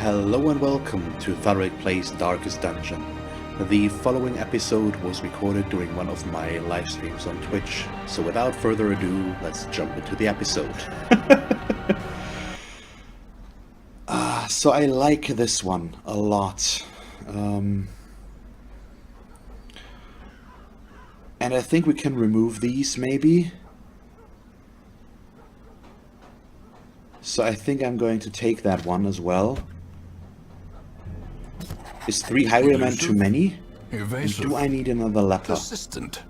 Hello and welcome to Thalric Plays Darkest Dungeon. The following episode was recorded during one of my live streams on Twitch, so without further ado, let's jump into the episode. So I like this one a lot. And I think we can remove these, maybe. So I think I'm going to take that one as well. Is 3 highwaymen too many? Evasive. Do I need another leper? Persistent.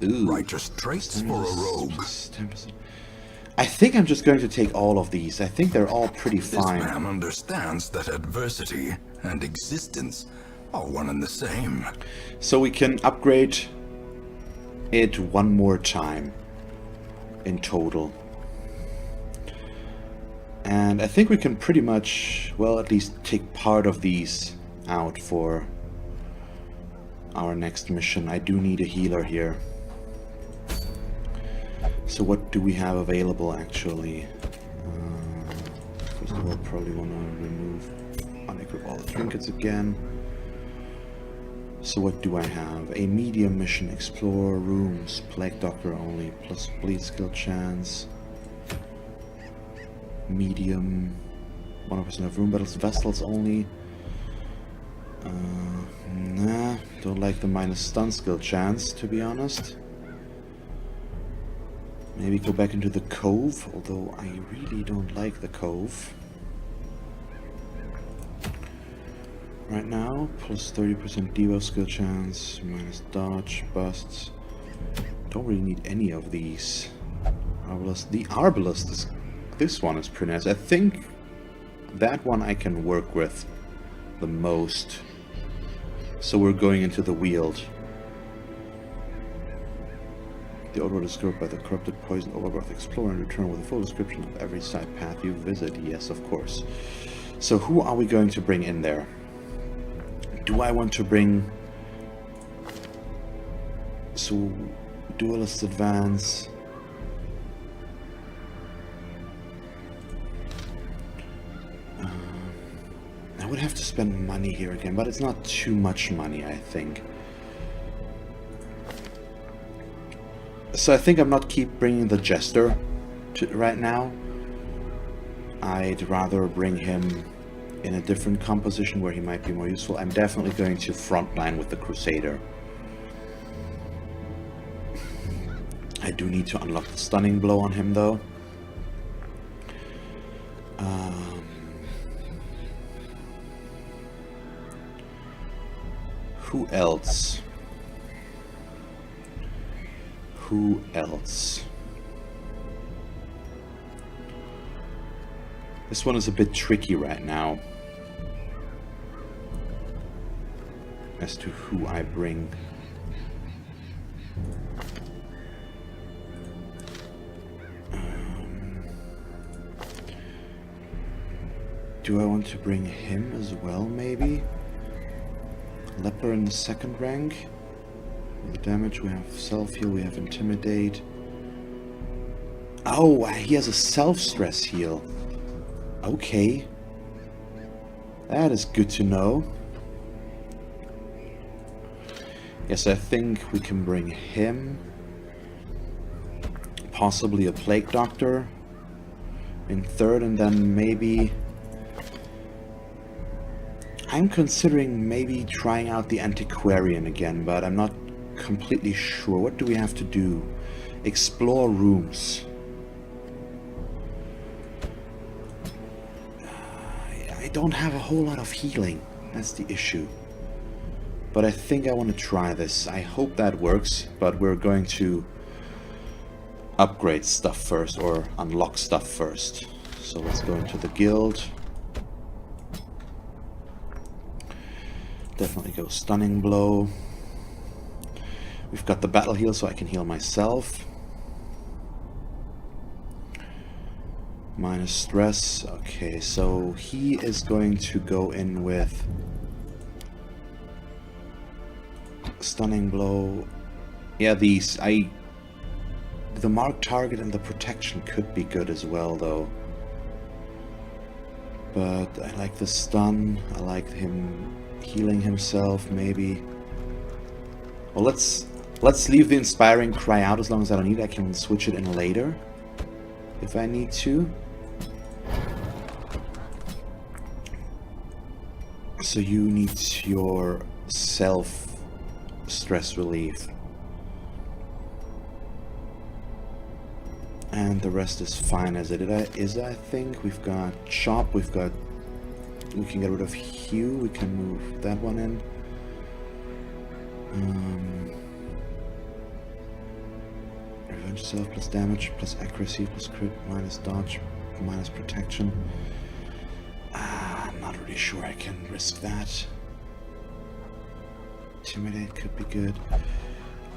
Ooh. Righteous traits for a rogue. 10%. I think I'm just going to take all of these. I think they're all pretty fine. This man understands that adversity and existence are one and the same. So we can upgrade it one more time in total. And I think we can pretty much, well, at least take part of these out for our next mission. I do need a healer here. So what do we have available, actually? First of all, probably want to remove, unequip all the trinkets again. So what do I have? A medium mission, explore rooms, plague doctor only, plus bleed skill chance. Medium, 100% of room battles, vessels only. Nah, don't like the minus stun skill chance, to be honest. Maybe go back into the cove, although I really don't like the cove. Right now, plus 30% devo skill chance, minus dodge, busts. Don't really need any of these. Arbalest. The Arbalest is... This one is pretty nice. I think that one I can work with the most. So we're going into the Weald. The order described by the corrupted poison overgrowth. Explore and return with a full description of every side path you visit. Yes, of course. So who are we going to bring in there? Do I want to bring... So, Duelist Advance... I would have to spend money here again, but it's not too much money, I think. So I think I'm not keep bringing the Jester right now. I'd rather bring him in a different composition where he might be more useful. I'm definitely going to frontline with the Crusader. I do need to unlock the stunning blow on him, though. Who else? Who else? This one is a bit tricky right now as to who I bring. Do I want to bring him as well, maybe? Leper in the second rank. The damage, we have self-heal, we have intimidate. Oh, he has a self-stress heal. Okay. That is good to know. Yes, I think we can bring him. Possibly a plague doctor in third, and then maybe... I'm considering maybe trying out the antiquarian again, but I'm not completely sure. What do we have to do? Explore rooms. I don't have a whole lot of healing. That's the issue. But I think I want to try this. I hope that works, but we're going to upgrade stuff first, or unlock stuff first. So let's go into the guild. Definitely go stunning blow. We've got the battle heal, so I can heal myself. Minus stress. Okay, so he is going to go in with stunning blow. Yeah, these. The marked target and the protection could be good as well, though. But I like the stun. I like him healing himself, maybe. Well, let's leave the inspiring cry out as long as I don't need it. I can switch it in later if I need to. So you need your self stress relief. And the rest is fine as it is, I think. We've got Chop, we can get rid of Hue, we can move that one in. Revenge self plus damage, plus accuracy, plus crit, minus dodge, minus protection. I'm not really sure I can risk that. Intimidate could be good.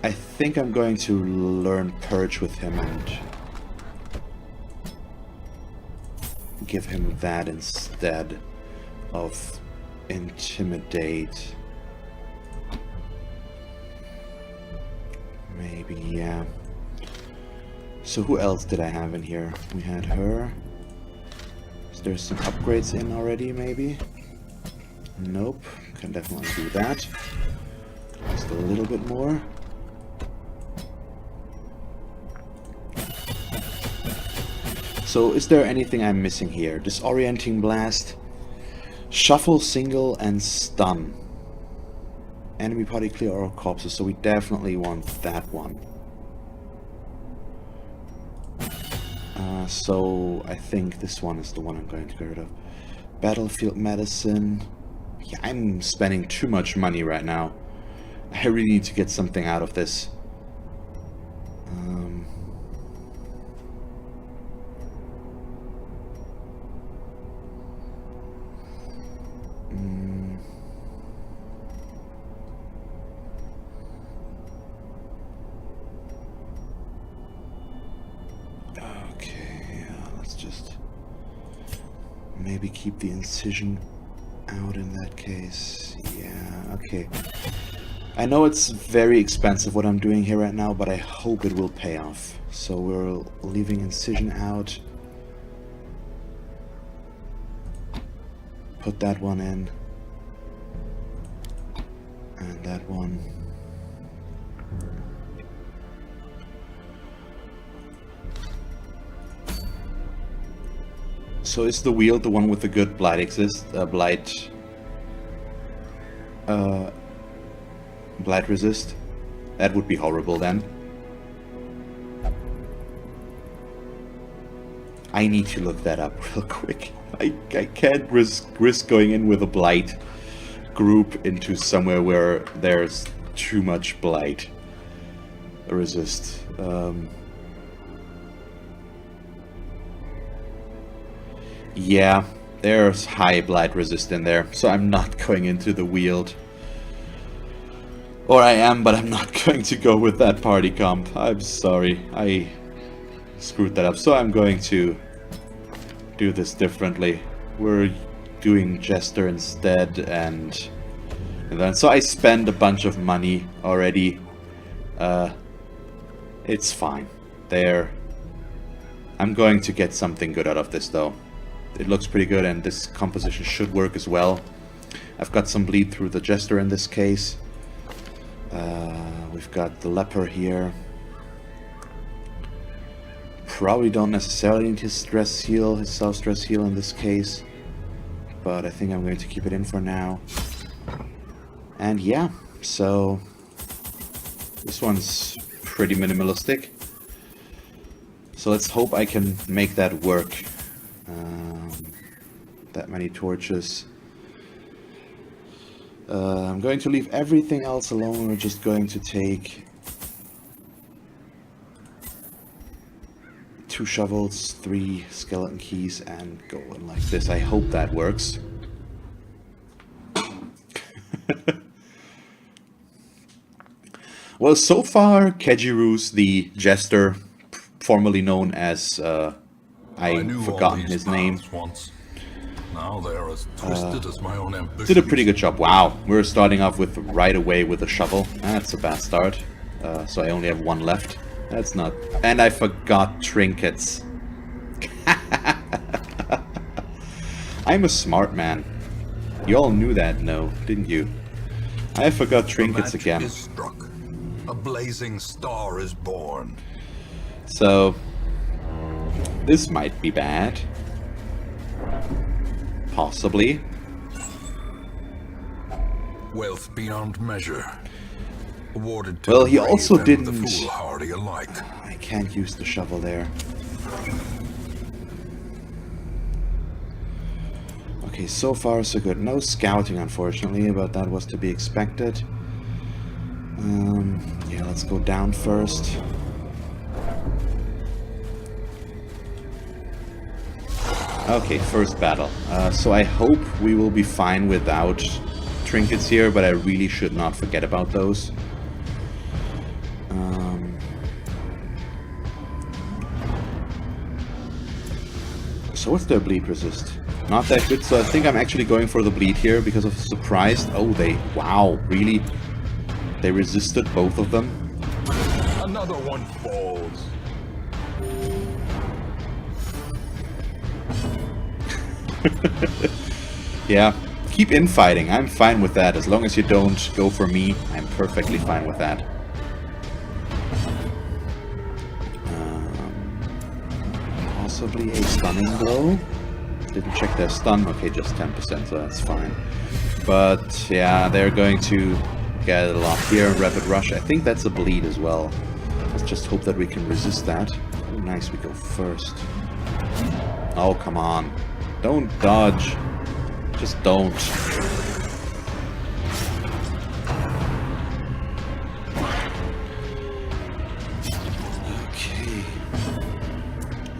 I think I'm going to learn Purge with him and give him that instead of Intimidate. Maybe, yeah. So who else did I have in here? We had her. Is there some upgrades in already, maybe? Nope. Can definitely do that. Just a little bit more. So is there anything I'm missing here? Disorienting Blast, Shuffle, Single, and Stun. Enemy party clear all corpses, so we definitely want that one. So I think this one is the one I'm going to get rid of. Battlefield Medicine. Yeah, I'm spending too much money right now. I really need to get something out of this. Maybe keep the incision out in that case. Yeah, okay. I know it's very expensive what I'm doing here right now, but I hope it will pay off. So we're leaving incision out. Put that one in. And that one. So is the Weald the one with the good blight blight resist? That would be horrible then. I need to look that up real quick. I can't risk going in with a blight group into somewhere where there's too much blight resist. Yeah, there's high blight resist in there, so I'm not going into the Weald. Or I am, but I'm not going to go with that party comp. I'm sorry, I screwed that up. So I'm going to do this differently. We're doing Jester instead, and then so I spend a bunch of money already. It's fine. There. I'm going to get something good out of this though. It looks pretty good, and this composition should work as well. I've got some bleed through the Jester in this case. We've got the Leper here. Probably don't necessarily need his stress heal, his self-stress heal in this case. But I think I'm going to keep it in for now. And yeah, so this one's pretty minimalistic. So let's hope I can make that work. That many torches. I'm going to leave everything else alone. We're just going to take 2 shovels, 3 skeleton keys, and go in like this. I hope that works. Well, so far, Kejiru's the Jester, formerly known as, I've forgotten his name. Once. Now they are as twisted as my own ambition. Did a pretty good job. Wow, we're starting off with right away with a shovel. That's a bad start. So I only have 1 left. That's not... And I forgot trinkets. I'm a smart man. You all knew that, no, didn't you? I forgot trinkets again. Is struck. A blazing star is born. So, this might be bad. Possibly. Wealth beyond measure. Awarded to Well, the he brave also and didn't... the foolhardy alike. I can't use the shovel there. Okay, so far so good. No scouting, unfortunately, but that was to be expected. Yeah, let's go down first. Okay, first battle. So I hope we will be fine without trinkets here, but I really should not forget about those. So what's their bleed resist? Not that good, so I think I'm actually going for the bleed here because of surprised. Oh, wow, really? They resisted both of them? Another one falls. Yeah, keep infighting. I'm fine with that. As long as you don't go for me, I'm perfectly fine with that. Possibly a stunning blow. Didn't check their stun. Okay, just 10%, so that's fine. But yeah, they're going to get a lot here. Rapid rush. I think that's a bleed as well. Let's just hope that we can resist that. Oh, nice, we go first. Oh, come on. Don't dodge. Just don't. Okay.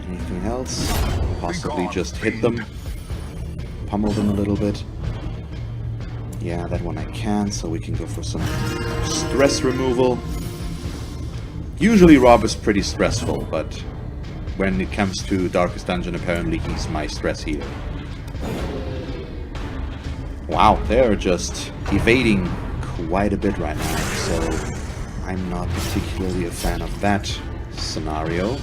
Anything else? Possibly just hit them. Pummel them a little bit. Yeah, that one I can, so we can go for some stress removal. Usually Rob is pretty stressful, but when it comes to Darkest Dungeon, apparently he's my stress healer. Wow, they're just evading quite a bit right now, so I'm not particularly a fan of that scenario.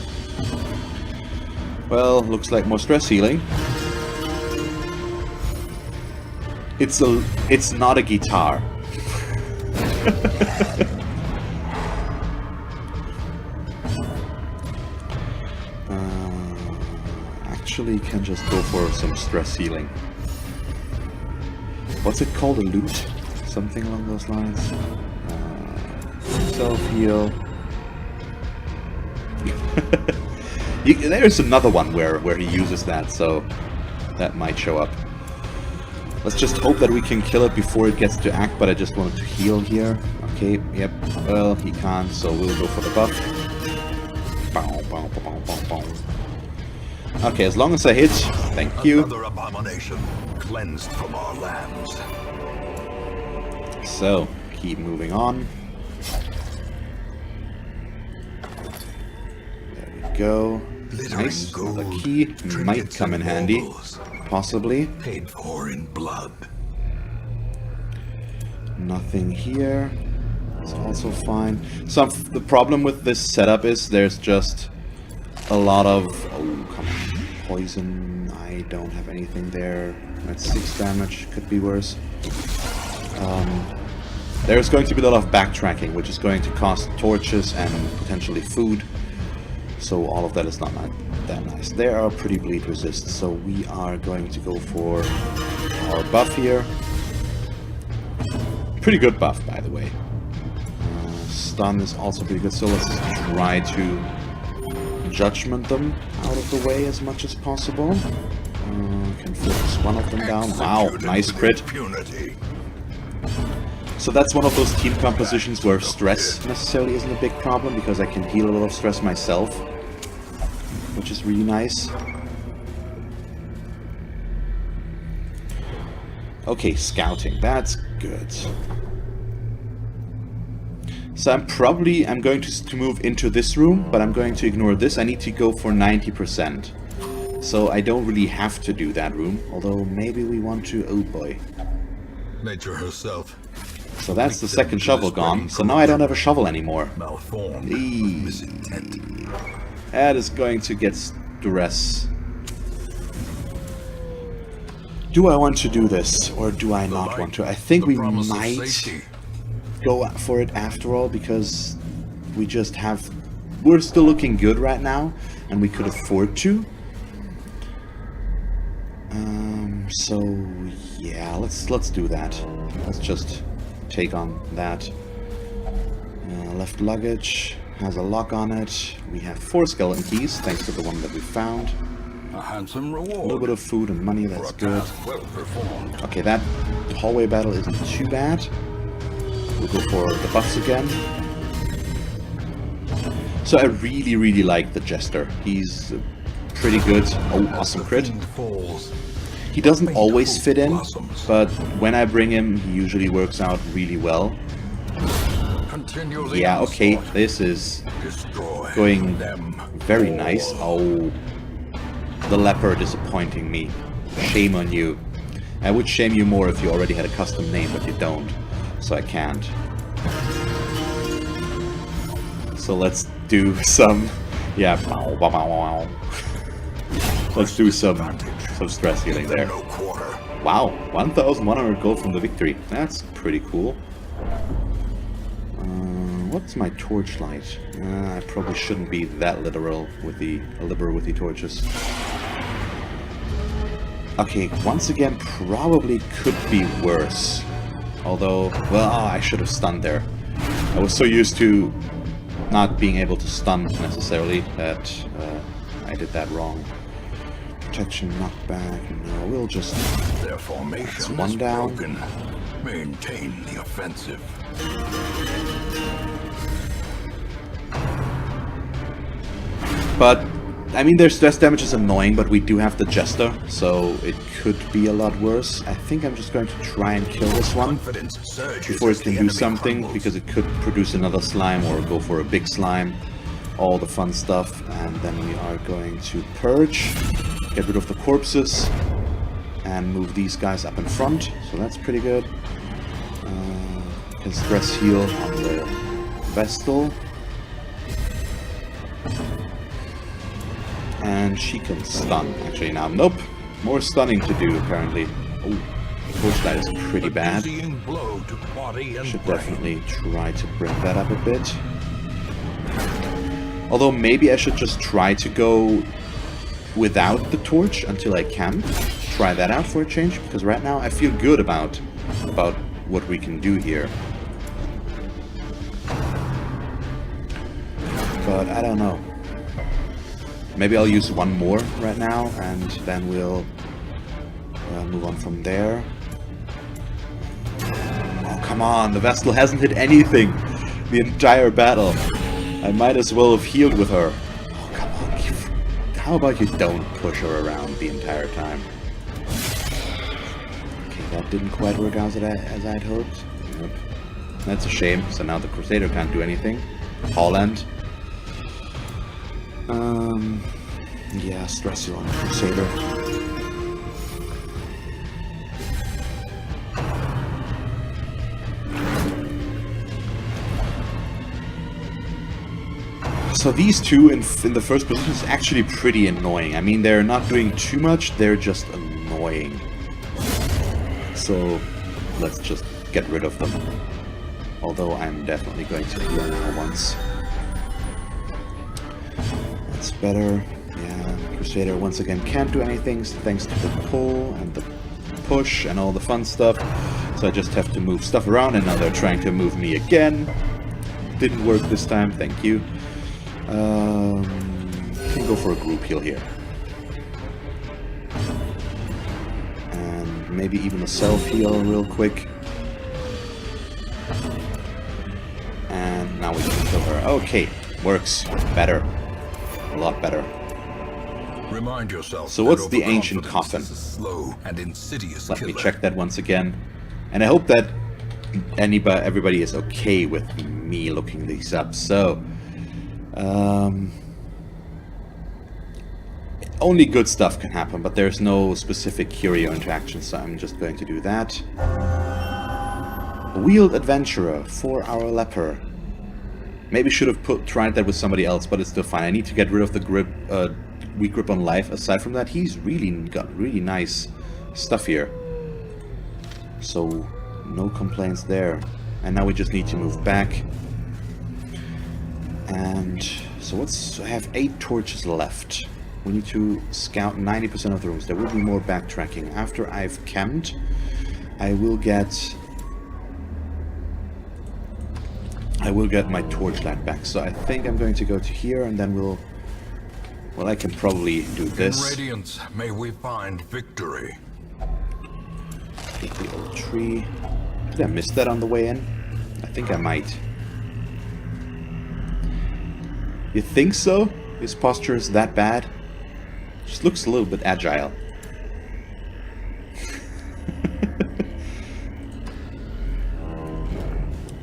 Well, looks like more stress healing. It's not a guitar. Actually can just go for some stress healing. What's it called? A loot? Something along those lines? Self-heal. There's another one where he uses that, so that might show up. Let's just hope that we can kill it before it gets to act, but I just wanted to heal here. Okay, yep. Well, he can't, so we'll go for the buff. Bow, bow, bow, bow, bow, bow. Okay, as long as I hit, thank you. Another abomination cleansed from our lands. So, keep moving on. There we go. Nice. The key might come in handy. Possibly. Paid for in blood. Nothing here. It's also fine. So the problem with this setup is there's just a lot of... Oh, come on. Poison. I don't have anything there. That's 6 damage. Could be worse. There's going to be a lot of backtracking, which is going to cost torches and potentially food. So all of that is not that nice. They are pretty bleed resist, so we are going to go for our buff here. Pretty good buff, by the way. Stun is also pretty good, so let's try to judgment them out of the way as much as possible. Can focus one of them down. Wow, nice crit. So that's one of those team compositions where stress necessarily isn't a big problem, because I can heal a lot of stress myself, which is really nice. Okay, scouting. That's good. So I'm going to move into this room, but I'm going to ignore this. I need to go for 90%. So I don't really have to do that room, although maybe we want to... Oh boy. Nature herself. So that's the second shovel gone. So now I don't have a shovel anymore. Malformed. Misintent. That is going to get stress. Do I want to do this, or do I not want to? I think we might go for it after all, because we just have... We're still looking good right now, and we could afford to. So yeah, let's do that. Let's just take on that. Left luggage has a lock on it. We have 4 skeleton keys, thanks to the one that we found. A handsome reward. A little bit of food and money, that's good. Well performed. Okay, that hallway battle isn't too bad. We'll go for the buffs again. So I really like the Jester. He's pretty good. Oh, awesome crit. He doesn't always fit in, but when I bring him, he usually works out really well. Yeah, okay, this is going very nice. Oh, the leper disappointing me. Shame on you. I would shame you more if you already had a custom name, but you don't. So I can't. So let's do some... Yeah. Let's do some stress healing there. Wow, 1,100 gold from the victory. That's pretty cool. What's my torchlight? I probably shouldn't be that liberal with the torches. Okay, once again, probably could be worse. Although, well, I should have stunned there. I was so used to not being able to stun necessarily that I did that wrong. Protection, knockback, no, we'll just... Their formation one down. Broken. Maintain the offensive. But, I mean, their stress damage is annoying, but we do have the Jester, so it could be a lot worse. I think I'm just going to try and kill this one before it can do something, because it could produce another slime or go for a big slime. All the fun stuff. And then we are going to purge, get rid of the corpses, and move these guys up in front. So that's pretty good. Can stress heal on the Vestal. And she can stun, actually, now. Nope. More stunning to do, apparently. Oh, torchlight is pretty bad. Should definitely try to bring that up a bit. Although, maybe I should just try to go without the torch until I can. Try that out for a change, because right now I feel good about what we can do here. But I don't know. Maybe I'll use one more right now, and then we'll move on from there. Oh, come on, the Vestal hasn't hit anything the entire battle. I might as well have healed with her. Oh, come on. How about you don't push her around the entire time? Okay, that didn't quite work out as I'd hoped. Nope. That's a shame, so now the Crusader can't do anything. Holland. Yeah, stress you on the Crusader. So these two in the first position is actually pretty annoying. I mean, they're not doing too much, they're just annoying. So let's just get rid of them. Although I'm definitely going to heal now once. That's better. Yeah, Crusader once again can't do anything thanks to the pull and the push and all the fun stuff. So I just have to move stuff around, and now they're trying to move me again. Didn't work this time, thank you. Can go for a group heal here. And maybe even a self heal real quick. And now we can kill her. Okay, works. Better. A lot better. Remind yourself. So what's the ancient coffin? Slow and insidious Let me check that once again. And I hope that everybody is okay with me looking these up. So only good stuff can happen, but there's no specific curio interaction, so I'm just going to do that. Weald Adventurer, 4-hour leper. Maybe should have tried that with somebody else, but it's still fine. I need to get rid of the grip, weak grip on life. Aside from that, he's really got really nice stuff here. So, no complaints there. And now we just need to move back. And so I have 8 torches left. We need to scout 90% of the rooms. There will be more backtracking. After I've camped, I will get my torchlight back. So I think I'm going to go to here and then we'll... Well, I can probably do this. In radiance, may we find victory. Take the old tree. Did I miss that on the way in? I think I might. You think so? His posture is that bad? Just looks a little bit agile.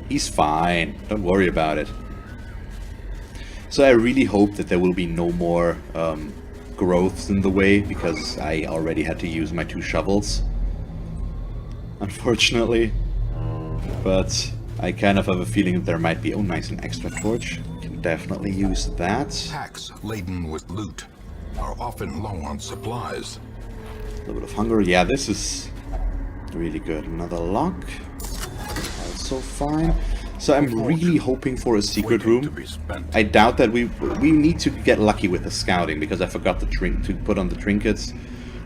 He's fine. Don't worry about it. So I really hope that there will be no more growths in the way, because I already had to use my 2 shovels. Unfortunately. But I kind of have a feeling that there might be... Oh, nice, an extra torch. Can definitely use that. Packs laden with loot are often low on supplies. A little bit of hunger. Yeah, this is really good. Another lock. Also fine. So I'm really hoping for a secret room. I doubt that we need to get lucky with the scouting, because I forgot to put on the trinkets.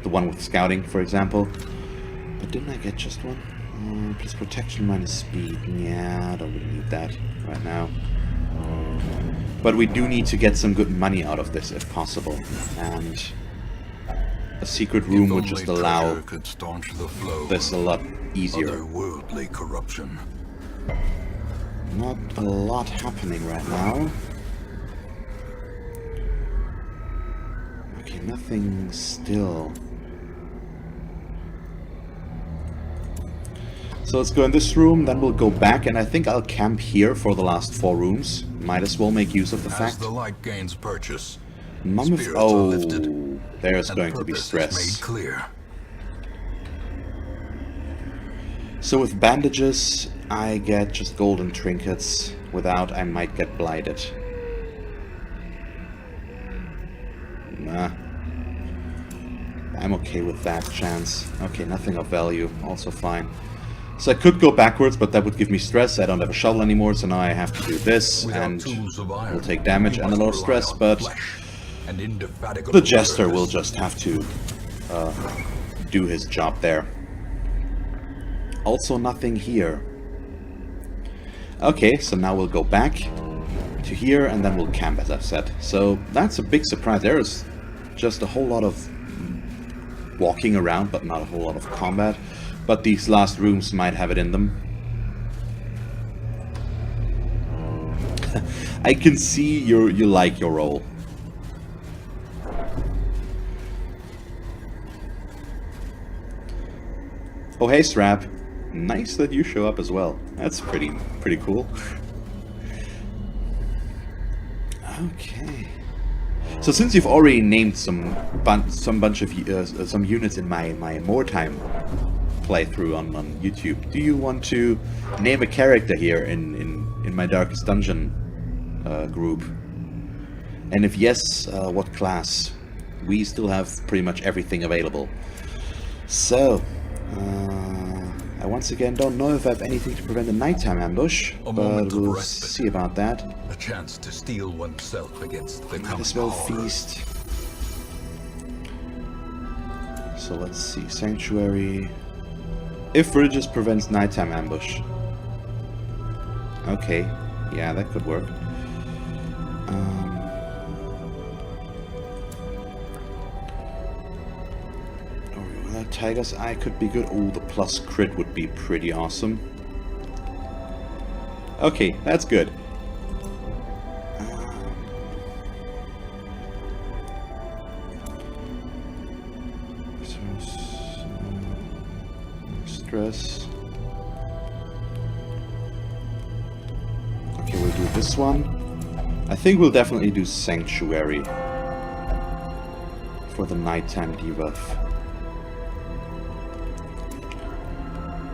The one with scouting, for example. But didn't I get just one? Plus protection minus speed. Yeah, I don't really need that right now. But we do need to get some good money out of this, if possible. And a secret room would just allow this a lot easier. Otherworldly corruption. Not a lot happening right now. Okay, nothing still. So let's go in this room, then we'll go back, and I think I'll camp here for the last 4 rooms. Might as well make use of the fact. As the light gains purchase, Mammoth. Oh, there's going to be stress. Made clear. So with bandages, I get just golden trinkets. Without, I might get blighted. Nah. I'm okay with that chance. Okay, nothing of value. Also fine. So I could go backwards, but that would give me stress. I don't have a shovel anymore, so now I have to do this, and we'll take damage and a lot of stress, but the Jester will just have to do his job there. Also nothing here. Okay, so now we'll go back to here, and then we'll camp, as I've said. So that's a big surprise. There is just a whole lot of walking around, but not a whole lot of combat. But these last rooms might have it in them. I can see you like your role. Oh hey Strap, nice that you show up as well. That's pretty cool. Okay. So since you've already named some units in my more time playthrough on YouTube, do you want to name a character here in my Darkest Dungeon group? And if yes, what class? We still have pretty much everything available. So, I once again don't know if I have anything to prevent a nighttime ambush, but we'll see about that. A chance to steel oneself against the might as well feast. So let's see, Sanctuary. If Religious prevents nighttime ambush. Okay, yeah, that could work. Tiger's Eye could be good. Oh, the plus crit would be pretty awesome. Okay, that's good. Stress. Okay, we'll do this one. I think we'll definitely do Sanctuary for the nighttime debuff.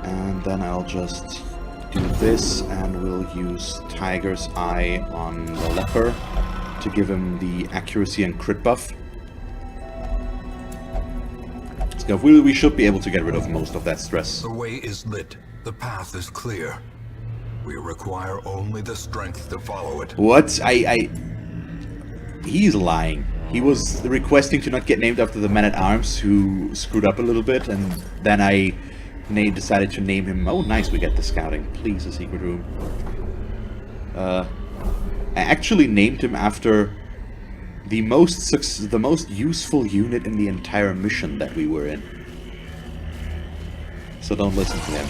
And then I'll just do this, and we'll use Tiger's Eye on the leper to give him the accuracy and crit buff. So we should be able to get rid of most of that stress. The way is lit. The path is clear. We require only the strength to follow it. What? He's lying. He was requesting to not get named after the man-at-arms who screwed up a little bit, and then I decided to name him... Oh, nice, we get the scouting. Please, a secret room. I actually named him after the most useful unit in the entire mission that we were in. So don't listen to him.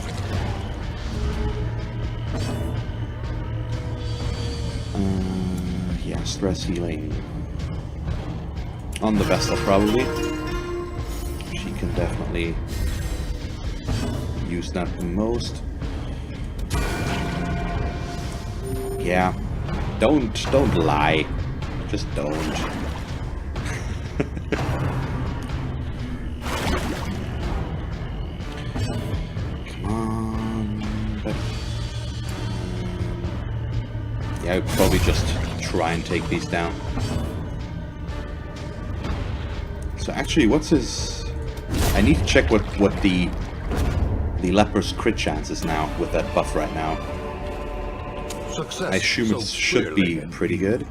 Yeah, stress healing. On the Vestal, probably. She can definitely use that the most. Yeah. Don't lie. Just don't. Come on. But... yeah, I'd probably just try and take these down. So actually, what's his... I need to check what the leper's crit chance is now with that buff right now. Success. I assume it should be pretty good.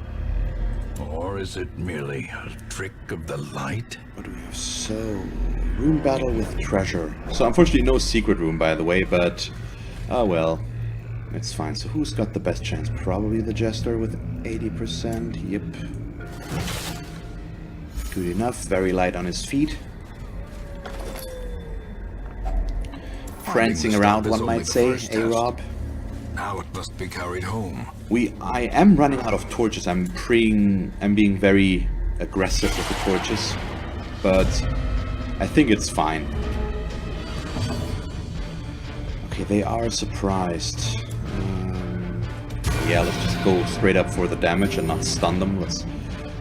Or is it merely a trick of the light? What do we have? So, room battle with treasure. So unfortunately no secret room, by the way, but... oh well. It's fine. So who's got the best chance? Probably the Jester with 80%. Yep. Good enough. Very light on his feet. Prancing around, one might say. A-Rob. Now it must be carried home. I am running out of torches. I'm being very aggressive with the torches, but I think it's fine. Okay, they are surprised. Yeah, let's just go straight up for the damage and not stun them. Let's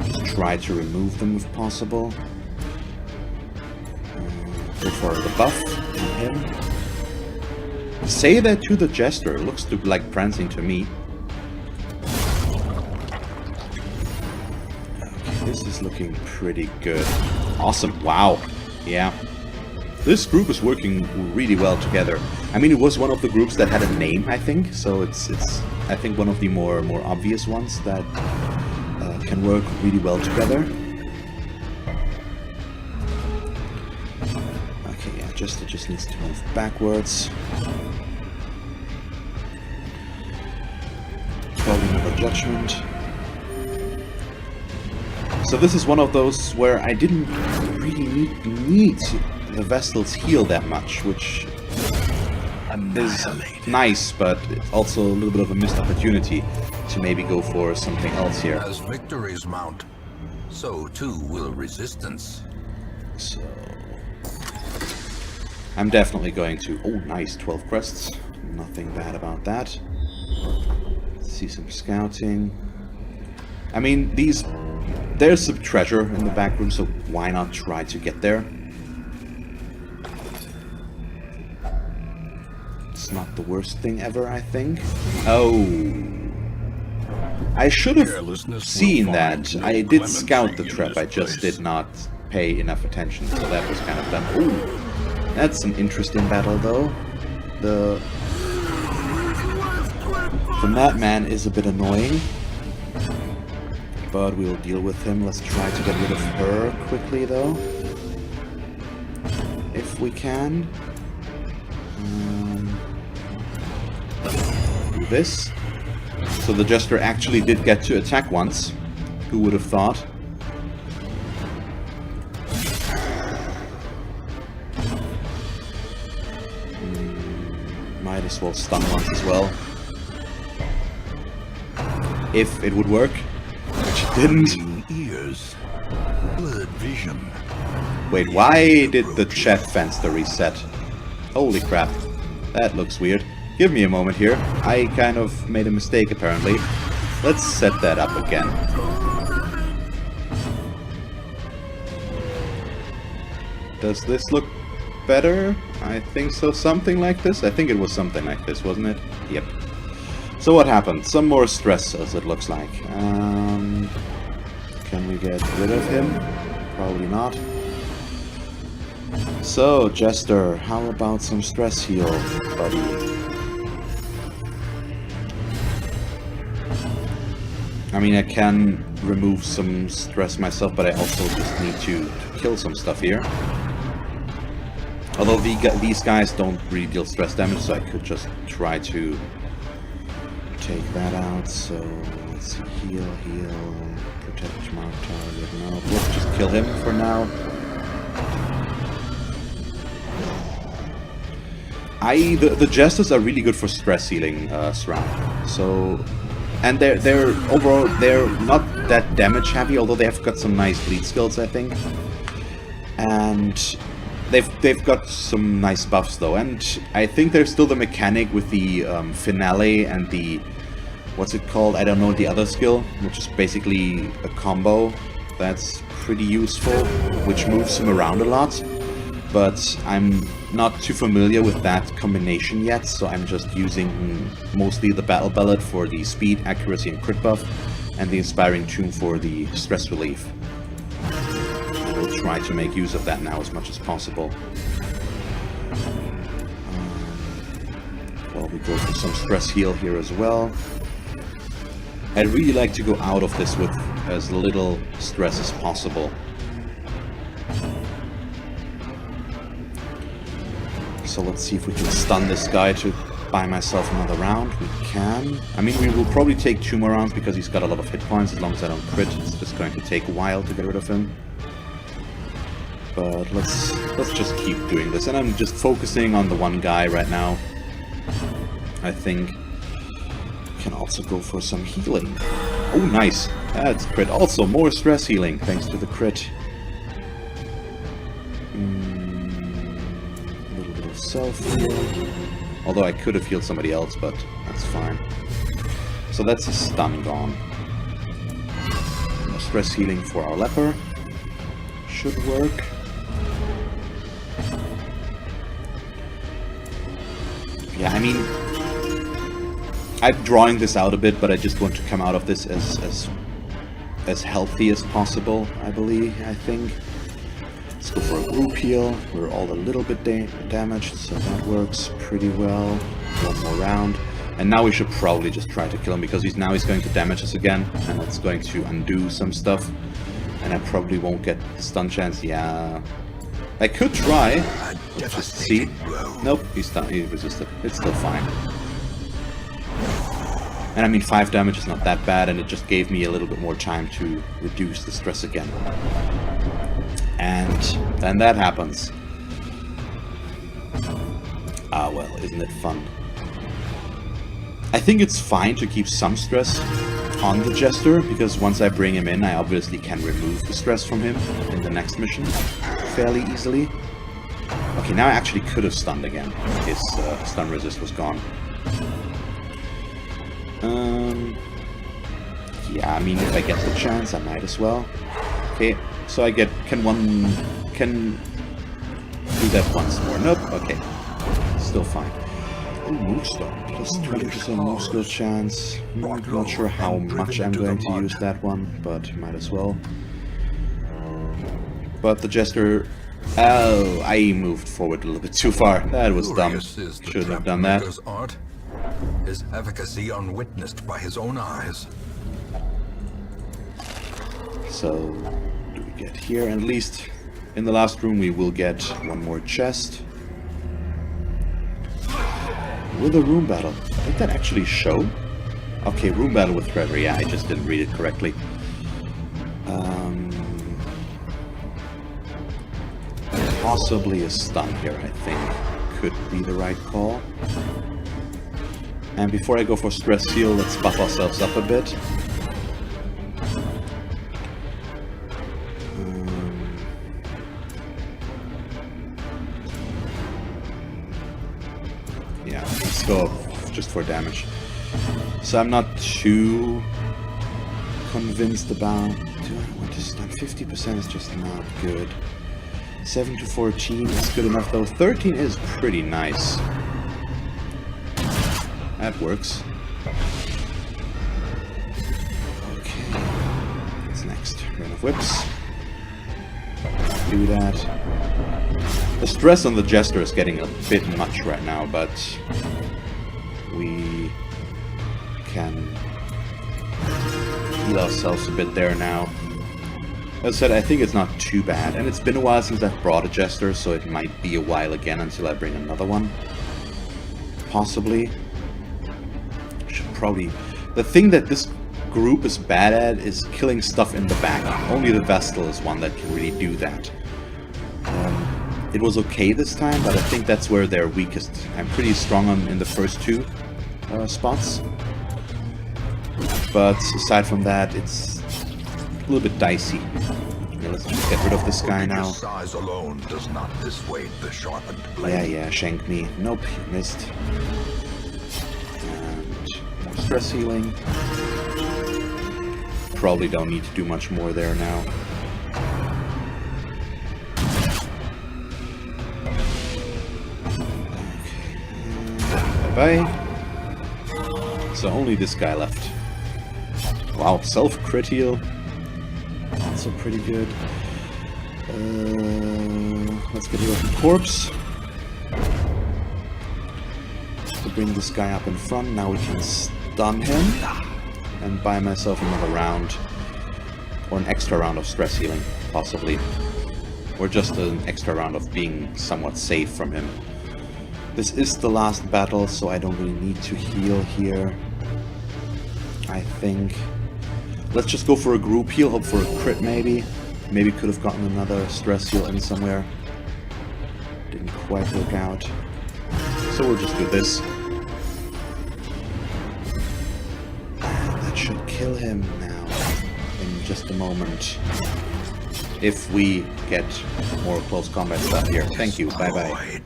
just try to remove them if possible. Go for the buff on him. Say that to the Jester. It looks like prancing to me. Okay, this is looking pretty good. Awesome. Wow. Yeah. This group is working really well together. I mean, it was one of the groups that had a name, I think. So it's I think one of the more obvious ones that can work really well together. Okay, yeah, Jester just needs to move backwards. Probably another judgment. So this is one of those where I didn't really need the Vestal's heal that much, which is nice, but it's also a little bit of a missed opportunity to maybe go for something else here. As victories mount, so too will resistance. So I'm definitely going to... oh, nice, 12 crests. Nothing bad about that. See some scouting. I mean, there's some treasure in the back room, so why not try to get there? It's not the worst thing ever, I think. Oh, I should have seen that. I did scout the trap, I just did not pay enough attention, so that was kind of dumb. Ooh, that's an interesting battle, though. The madman is a bit annoying, but we'll deal with him. Let's try to get rid of her quickly, though, if we can. Do this. So the Jester actually did get to attack once. Who would have thought? Might as well stun once as well. If it would work, which it didn't. Ears, blurred vision. Wait, why did the chat fence the reset? Holy crap, that looks weird. Give me a moment here. I kind of made a mistake apparently. Let's set that up again. Does this look better? I think so. Something like this? I think it was something like this, wasn't it? Yep. So what happened? Some more stress, as it looks like. Can we get rid of him? Probably not. So, Jester, how about some stress heal, buddy? I mean, I can remove some stress myself, but I also just need to kill some stuff here. Although these guys don't really deal stress damage, so I could just try to take that out. So, let's see, heal, protect mark target. No, let's just kill him for now. The Jesters are really good for stress healing, Sram. So, and they're overall they're not that damage heavy, although they have got some nice bleed skills, I think. And they've got some nice buffs though, and I think there's still the mechanic with the finale and the what's it called? I don't know, the other skill, which is basically a combo that's pretty useful, which moves him around a lot. But I'm not too familiar with that combination yet, so I'm just using mostly the Battle Ballad for the speed, accuracy, and crit buff, and the Inspiring Tune for the stress relief. I will try to make use of that now as much as possible. Well, we go for some stress heal here as well. I'd really like to go out of this with as little stress as possible. So let's see if we can stun this guy to buy myself another round. We can. I mean, we will probably take 2 more rounds because he's got a lot of hit points. As long as I don't crit, it's just going to take a while to get rid of him. But let's just keep doing this. And I'm just focusing on the one guy right now. I think we can also go for some healing. Oh, nice. That's crit. Also, more stress healing thanks to the crit. Self-heal. Although I could have healed somebody else, but that's fine. So that's a stun gone. No stress healing for our leper. Should work. Yeah, I mean, I'm drawing this out a bit, but I just want to come out of this as healthy as possible, I think. Let's go for a group heal. We're all a little bit damaged, so that works pretty well. One more round. And now we should probably just try to kill him, because he's going to damage us again, and that's going to undo some stuff. And I probably won't get the stun chance. Yeah, I could try. Let's just see. Nope, he resisted. It's still fine. And I mean, 5 damage is not that bad, and it just gave me a little bit more time to reduce the stress again. And then that happens. Ah, well, isn't it fun? I think it's fine to keep some stress on the Jester, because once I bring him in, I obviously can remove the stress from him in the next mission fairly easily. Okay, now I actually could have stunned again. His stun resist was gone. Yeah, I mean, if I get the chance, I might as well. Okay, so I can do that once more. Nope, okay. Still fine. Oh, Moonstone. Plus 20% move skill chance. Not sure how much I'm going to use that one, but might as well. But the Jester... Oh, I moved forward a little bit too far. That was dumb. Shouldn't have done that. Art, his efficacy unwitnessed by his own eyes. So, do we get here? And at least in the last room we will get one more chest. With a room battle. Did that actually show? Okay, room battle with Trevor. Yeah, I just didn't read it correctly. Possibly a stun here, I think. Could be the right call. And before I go for stress heal, let's buff ourselves up a bit. Yeah, let's go just for damage. So I'm not too convinced about... Do I want to stun? 50% is just not good. 7 to 14 is good enough though. 13 is pretty nice. That works. Okay. What's next? Rain of Whips. Do that. The stress on the Jester is getting a bit much right now, but we can heal ourselves a bit there now. As I said, I think it's not too bad, and it's been a while since I've brought a Jester, so it might be a while again until I bring another one. Possibly. Should probably... The thing that this group is bad at is killing stuff in the back. Only the Vestal is one that can really do that. It was okay this time, but I think that's where they're weakest. I'm pretty strong in the first two spots. But aside from that, it's a little bit dicey. Okay, let's just get rid of this guy now. Size alone does not dissuade the sharpened blade. Yeah, shank me. Nope, missed. And more stress healing. Probably don't need to do much more there now. Okay. Bye. So only this guy left. Wow, self-crit heal. Also pretty good. Let's get rid of the corpse. To bring this guy up in front. Now we can stun him. And buy myself another round. Or an extra round of stress healing, possibly. Or just an extra round of being somewhat safe from him. This is the last battle, so I don't really need to heal here. I think. Let's just go for a group heal, hope for a crit maybe. Maybe could have gotten another stress heal in somewhere. Didn't quite work out. So we'll just do this. And that should kill him now. In just a moment. If we get more close combat stuff here. Thank you, bye bye.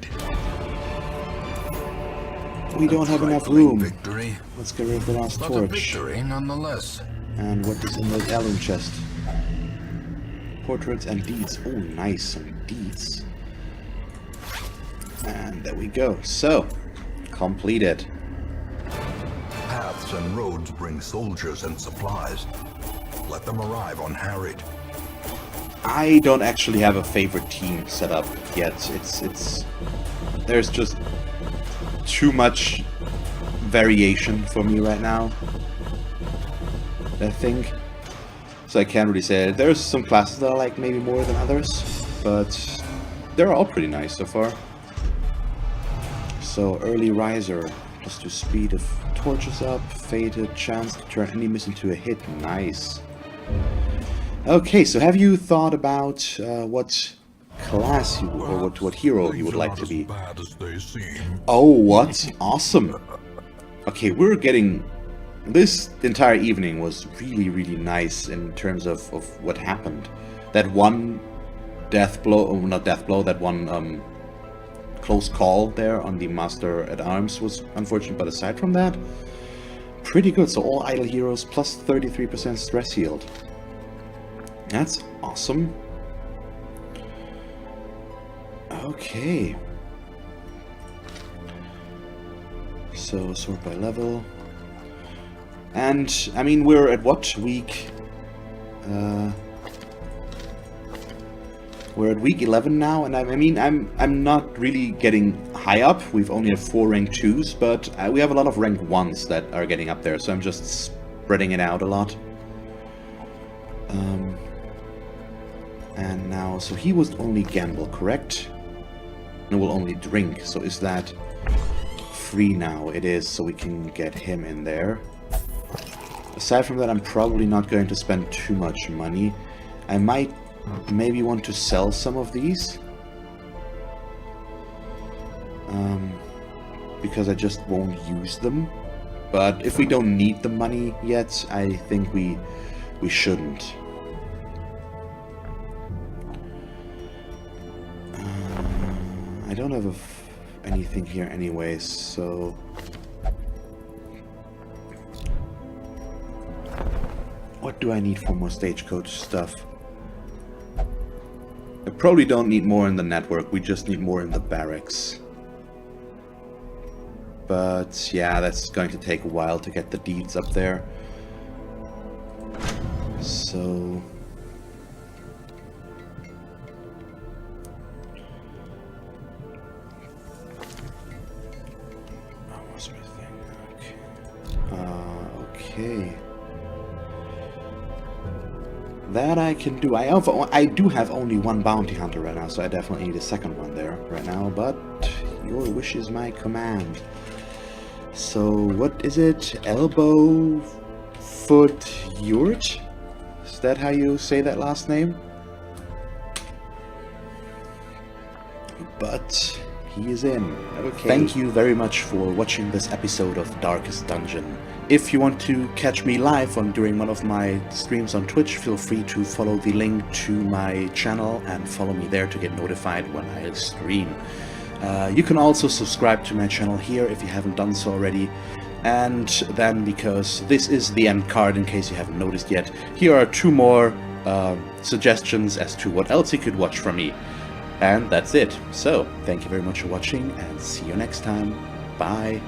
We don't have enough room. Victory, Let's get rid of the last but a torch. victory nonetheless. And what is in the heirloom chest? Portraits and deeds. Oh, nice, some deeds. And there we go. So, completed. Paths and roads bring soldiers and supplies. Let them arrive on Harried. I don't actually have a favorite team set up yet. It's there's just too much variation for me right now, I think. So I can't really say it. There's some classes that I like maybe more than others, but they're all pretty nice so far. So early riser, plus 2 speed if torches up, fated, chance to turn any miss into a hit. Nice. Okay, so have you thought about what class you, or what hero you would like to be? Oh, what? Awesome. Okay, we're getting... This entire evening was really, really nice in terms of what happened. That one death blow, oh, not death blow, that one close call there on the Master at Arms was unfortunate, but aside from that, pretty good. So all idle heroes plus 33% stress healed. That's awesome. Okay. So, sort by level. And, I mean, we're at what? Week... we're at week 11 now, and I mean, I'm not really getting high up. We've only have 4 rank 2s, but we have a lot of rank 1s that are getting up there, so I'm just spreading it out a lot. And now, so he was only gamble, correct? No, will only drink, so is that free now? It is, so we can get him in there. Aside from that, I'm probably not going to spend too much money. I might maybe want to sell some of these. Because I just won't use them. But if we don't need the money yet, I think we shouldn't. I don't have anything here anyways, so... What do I need for more stagecoach stuff? I probably don't need more in the network, we just need more in the barracks. But yeah, that's going to take a while to get the deeds up there. So... Smithing. Okay. That I can do. I do have only one bounty hunter right now, so I definitely need a second one there right now, but your wish is my command. So, what is it? Elbow Foot Yurt? Is that how you say that last name? But he is in. Okay. Thank you very much for watching this episode of Darkest Dungeon. If you want to catch me live during one of my streams on Twitch, feel free to follow the link to my channel and follow me there to get notified when I stream. You can also subscribe to my channel here if you haven't done so already. And then, because this is the end card in case you haven't noticed yet, here are 2 more suggestions as to what else you could watch from me. And that's it. So, thank you very much for watching and see you next time. Bye.